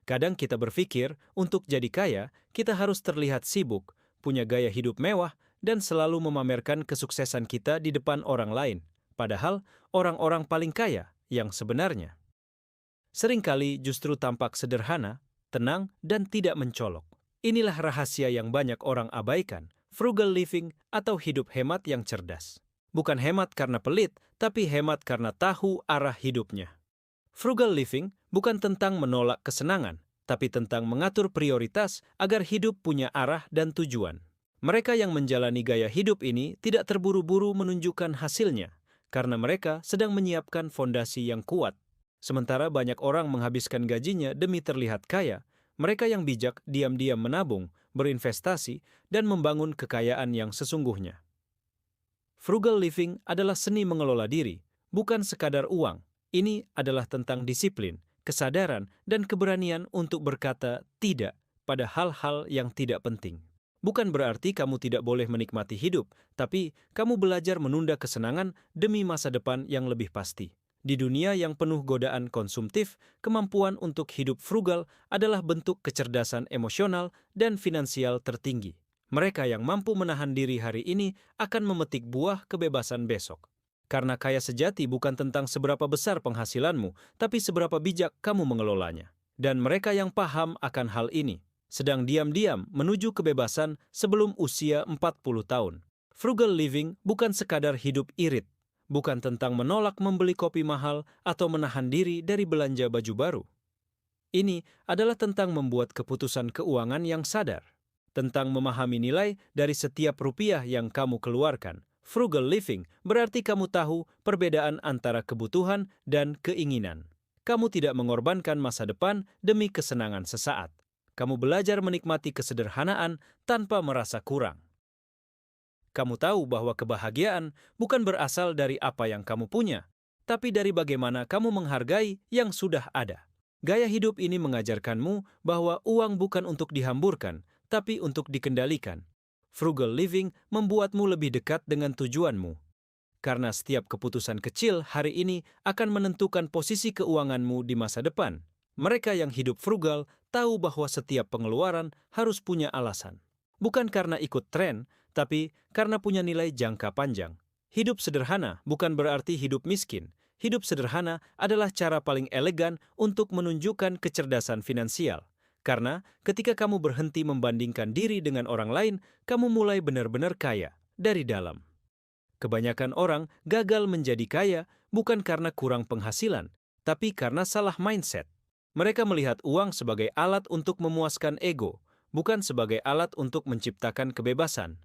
Kadang kita berpikir, untuk jadi kaya, kita harus terlihat sibuk, punya gaya hidup mewah, dan selalu memamerkan kesuksesan kita di depan orang lain. Padahal, orang-orang paling kaya yang sebenarnya seringkali justru tampak sederhana, tenang, dan tidak mencolok. Inilah rahasia yang banyak orang abaikan, frugal living atau hidup hemat yang cerdas. Bukan hemat karena pelit, tapi hemat karena tahu arah hidupnya. Frugal living bukan tentang menolak kesenangan, tapi tentang mengatur prioritas agar hidup punya arah dan tujuan. Mereka yang menjalani gaya hidup ini tidak terburu-buru menunjukkan hasilnya, karena mereka sedang menyiapkan fondasi yang kuat. Sementara banyak orang menghabiskan gajinya demi terlihat kaya, mereka yang bijak diam-diam menabung, berinvestasi, dan membangun kekayaan yang sesungguhnya. Frugal living adalah seni mengelola diri, bukan sekadar uang. Ini adalah tentang disiplin, kesadaran, dan keberanian untuk berkata tidak pada hal-hal yang tidak penting. Bukan berarti kamu tidak boleh menikmati hidup, tapi kamu belajar menunda kesenangan demi masa depan yang lebih pasti. Di dunia yang penuh godaan konsumtif, kemampuan untuk hidup frugal adalah bentuk kecerdasan emosional dan finansial tertinggi. Mereka yang mampu menahan diri hari ini akan memetik buah kebebasan besok. Karena kaya sejati bukan tentang seberapa besar penghasilanmu, tapi seberapa bijak kamu mengelolanya. Dan mereka yang paham akan hal ini sedang diam-diam menuju kebebasan sebelum usia 40 tahun. Frugal living bukan sekadar hidup irit, bukan tentang menolak membeli kopi mahal atau menahan diri dari belanja baju baru. Ini adalah tentang membuat keputusan keuangan yang sadar, tentang memahami nilai dari setiap rupiah yang kamu keluarkan. Frugal living berarti kamu tahu perbedaan antara kebutuhan dan keinginan. Kamu tidak mengorbankan masa depan demi kesenangan sesaat. Kamu belajar menikmati kesederhanaan tanpa merasa kurang. Kamu tahu bahwa kebahagiaan bukan berasal dari apa yang kamu punya, tapi dari bagaimana kamu menghargai yang sudah ada. Gaya hidup ini mengajarkanmu bahwa uang bukan untuk dihamburkan, tapi untuk dikendalikan. Frugal living membuatmu lebih dekat dengan tujuanmu. Karena setiap keputusan kecil hari ini akan menentukan posisi keuanganmu di masa depan. Mereka yang hidup frugal tahu bahwa setiap pengeluaran harus punya alasan. Bukan karena ikut tren, tapi karena punya nilai jangka panjang. Hidup sederhana bukan berarti hidup miskin. Hidup sederhana adalah cara paling elegan untuk menunjukkan kecerdasan finansial. Karena ketika kamu berhenti membandingkan diri dengan orang lain, kamu mulai benar-benar kaya dari dalam. Kebanyakan orang gagal menjadi kaya bukan karena kurang penghasilan, tapi karena salah mindset. Mereka melihat uang sebagai alat untuk memuaskan ego, bukan sebagai alat untuk menciptakan kebebasan.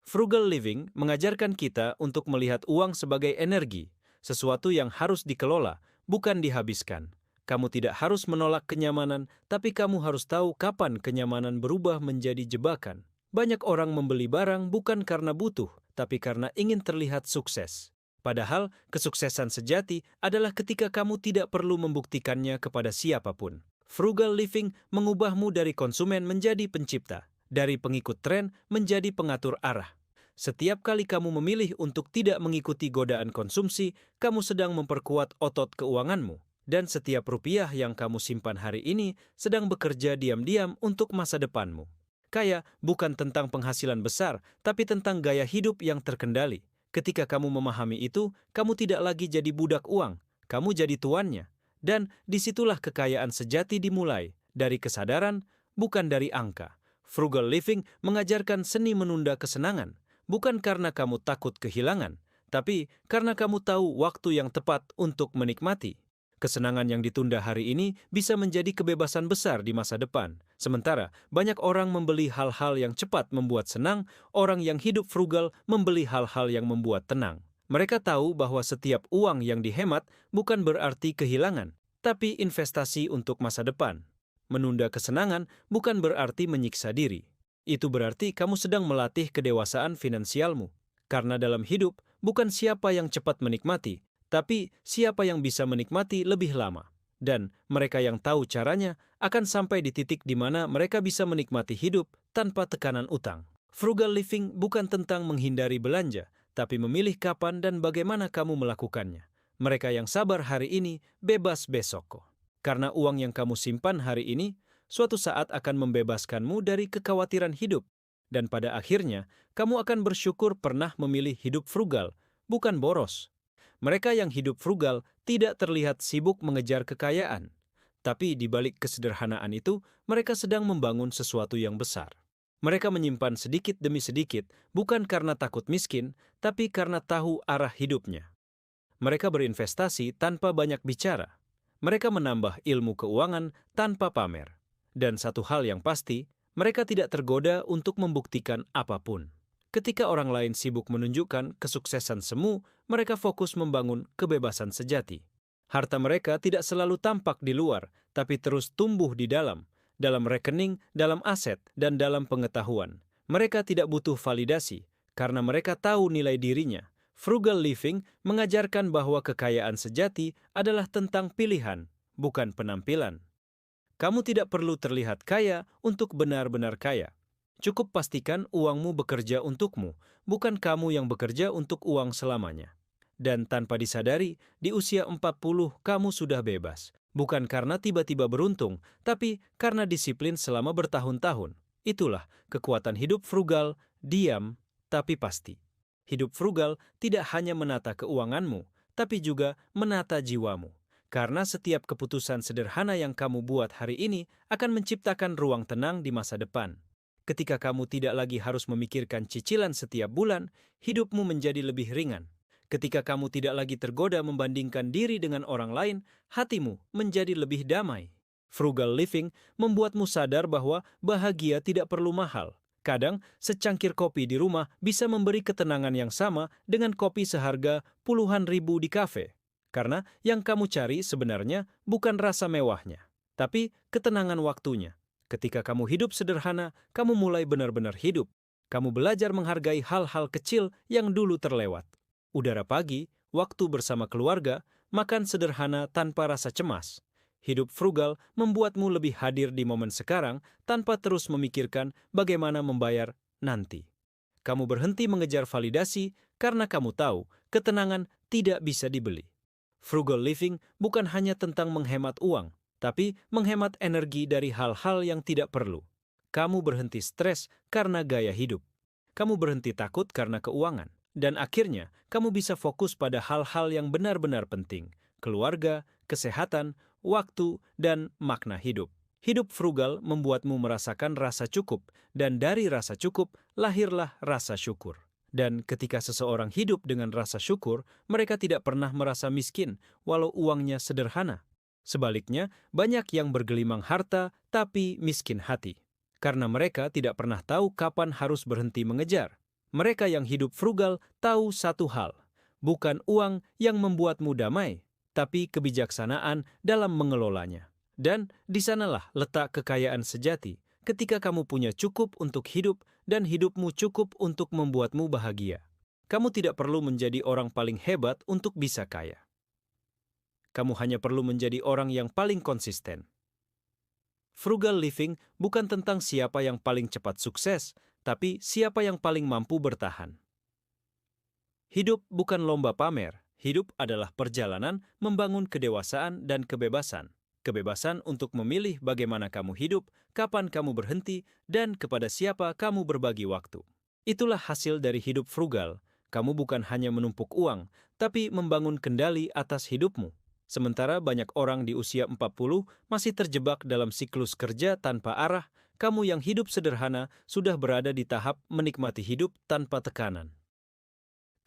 Frugal living mengajarkan kita untuk melihat uang sebagai energi, sesuatu yang harus dikelola, bukan dihabiskan. Kamu tidak harus menolak kenyamanan, tapi kamu harus tahu kapan kenyamanan berubah menjadi jebakan. Banyak orang membeli barang bukan karena butuh, tapi karena ingin terlihat sukses. Padahal, kesuksesan sejati adalah ketika kamu tidak perlu membuktikannya kepada siapapun. Frugal living mengubahmu dari konsumen menjadi pencipta, dari pengikut tren menjadi pengatur arah. Setiap kali kamu memilih untuk tidak mengikuti godaan konsumsi, kamu sedang memperkuat otot keuanganmu. Dan setiap rupiah yang kamu simpan hari ini sedang bekerja diam-diam untuk masa depanmu. Kaya bukan tentang penghasilan besar, tapi tentang gaya hidup yang terkendali. Ketika kamu memahami itu, kamu tidak lagi jadi budak uang, kamu jadi tuannya. Dan disitulah kekayaan sejati dimulai, dari kesadaran, bukan dari angka. Frugal living mengajarkan seni menunda kesenangan, bukan karena kamu takut kehilangan, tapi karena kamu tahu waktu yang tepat untuk menikmati. Kesenangan yang ditunda hari ini bisa menjadi kebebasan besar di masa depan. Sementara banyak orang membeli hal-hal yang cepat membuat senang, orang yang hidup frugal membeli hal-hal yang membuat tenang. Mereka tahu bahwa setiap uang yang dihemat bukan berarti kehilangan, tapi investasi untuk masa depan. Menunda kesenangan bukan berarti menyiksa diri. Itu berarti kamu sedang melatih kedewasaan finansialmu. Karena dalam hidup bukan siapa yang cepat menikmati, tapi siapa yang bisa menikmati lebih lama. Dan mereka yang tahu caranya akan sampai di titik di mana mereka bisa menikmati hidup tanpa tekanan utang. Frugal living bukan tentang menghindari belanja, tapi memilih kapan dan bagaimana kamu melakukannya. Mereka yang sabar hari ini, bebas besok kok. Karena uang yang kamu simpan hari ini suatu saat akan membebaskanmu dari kekhawatiran hidup. Dan pada akhirnya, kamu akan bersyukur pernah memilih hidup frugal, bukan boros. Mereka yang hidup frugal tidak terlihat sibuk mengejar kekayaan. Tapi di balik kesederhanaan itu, mereka sedang membangun sesuatu yang besar. Mereka menyimpan sedikit demi sedikit, bukan karena takut miskin, tapi karena tahu arah hidupnya. Mereka berinvestasi tanpa banyak bicara. Mereka menambah ilmu keuangan tanpa pamer. Dan satu hal yang pasti, mereka tidak tergoda untuk membuktikan apapun. Ketika orang lain sibuk menunjukkan kesuksesan semu, mereka fokus membangun kebebasan sejati. Harta mereka tidak selalu tampak di luar, tapi terus tumbuh di dalam rekening, dalam aset, dan dalam pengetahuan. Mereka tidak butuh validasi, karena mereka tahu nilai dirinya. Frugal living mengajarkan bahwa kekayaan sejati adalah tentang pilihan, bukan penampilan. Kamu tidak perlu terlihat kaya untuk benar-benar kaya. Cukup pastikan uangmu bekerja untukmu, bukan kamu yang bekerja untuk uang selamanya. Dan tanpa disadari, di usia 40 kamu sudah bebas. Bukan karena tiba-tiba beruntung, tapi karena disiplin selama bertahun-tahun. Itulah kekuatan hidup frugal, diam, tapi pasti. Hidup frugal tidak hanya menata keuanganmu, tapi juga menata jiwamu. Karena setiap keputusan sederhana yang kamu buat hari ini akan menciptakan ruang tenang di masa depan. Ketika kamu tidak lagi harus memikirkan cicilan setiap bulan, hidupmu menjadi lebih ringan. Ketika kamu tidak lagi tergoda membandingkan diri dengan orang lain, hatimu menjadi lebih damai. Frugal living membuatmu sadar bahwa bahagia tidak perlu mahal. Kadang, secangkir kopi di rumah bisa memberi ketenangan yang sama dengan kopi seharga puluhan ribu di kafe. Karena yang kamu cari sebenarnya bukan rasa mewahnya, tapi ketenangan waktunya. Ketika kamu hidup sederhana, kamu mulai benar-benar hidup. Kamu belajar menghargai hal-hal kecil yang dulu terlewat. Udara pagi, waktu bersama keluarga, makan sederhana tanpa rasa cemas. Hidup frugal membuatmu lebih hadir di momen sekarang tanpa terus memikirkan bagaimana membayar nanti. Kamu berhenti mengejar validasi karena kamu tahu ketenangan tidak bisa dibeli. Frugal living bukan hanya tentang menghemat uang, tapi menghemat energi dari hal-hal yang tidak perlu. Kamu berhenti stres karena gaya hidup. Kamu berhenti takut karena keuangan. Dan akhirnya, kamu bisa fokus pada hal-hal yang benar-benar penting. Keluarga, kesehatan, waktu, dan makna hidup. Hidup frugal membuatmu merasakan rasa cukup, dan dari rasa cukup, lahirlah rasa syukur. Dan ketika seseorang hidup dengan rasa syukur, mereka tidak pernah merasa miskin, walau uangnya sederhana. Sebaliknya, banyak yang bergelimang harta, tapi miskin hati. Karena mereka tidak pernah tahu kapan harus berhenti mengejar. Mereka yang hidup frugal tahu satu hal, bukan uang yang membuatmu damai, tapi kebijaksanaan dalam mengelolanya. Dan di sanalah letak kekayaan sejati, ketika kamu punya cukup untuk hidup dan hidupmu cukup untuk membuatmu bahagia. Kamu tidak perlu menjadi orang paling hebat untuk bisa kaya. Kamu hanya perlu menjadi orang yang paling konsisten. Frugal living bukan tentang siapa yang paling cepat sukses, tapi siapa yang paling mampu bertahan. Hidup bukan lomba pamer, hidup adalah perjalanan membangun kedewasaan dan kebebasan. Kebebasan untuk memilih bagaimana kamu hidup, kapan kamu berhenti, dan kepada siapa kamu berbagi waktu. Itulah hasil dari hidup frugal. Kamu bukan hanya menumpuk uang, tapi membangun kendali atas hidupmu. Sementara banyak orang di usia 40 masih terjebak dalam siklus kerja tanpa arah, kamu yang hidup sederhana sudah berada di tahap menikmati hidup tanpa tekanan.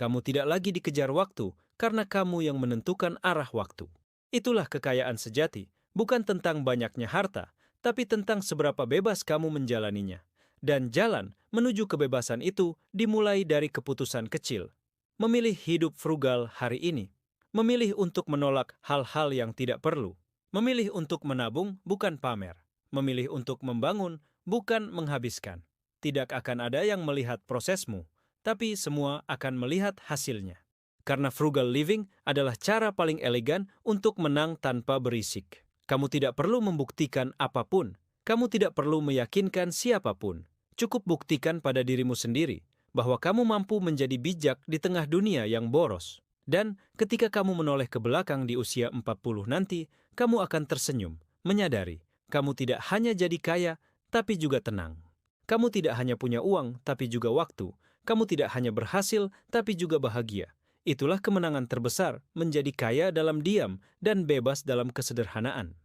Kamu tidak lagi dikejar waktu, karena kamu yang menentukan arah waktu. Itulah kekayaan sejati. Bukan tentang banyaknya harta, tapi tentang seberapa bebas kamu menjalaninya. Dan jalan menuju kebebasan itu dimulai dari keputusan kecil. Memilih hidup frugal hari ini. Memilih untuk menolak hal-hal yang tidak perlu. Memilih untuk menabung bukan pamer. Memilih untuk membangun bukan menghabiskan. Tidak akan ada yang melihat prosesmu, tapi semua akan melihat hasilnya. Karena frugal living adalah cara paling elegan untuk menang tanpa berisik. Kamu tidak perlu membuktikan apapun. Kamu tidak perlu meyakinkan siapapun. Cukup buktikan pada dirimu sendiri bahwa kamu mampu menjadi bijak di tengah dunia yang boros. Dan ketika kamu menoleh ke belakang di usia 40 nanti, kamu akan tersenyum, menyadari kamu tidak hanya jadi kaya, tapi juga tenang. Kamu tidak hanya punya uang, tapi juga waktu. Kamu tidak hanya berhasil, tapi juga bahagia. Itulah kemenangan terbesar, menjadi kaya dalam diam dan bebas dalam kesederhanaan.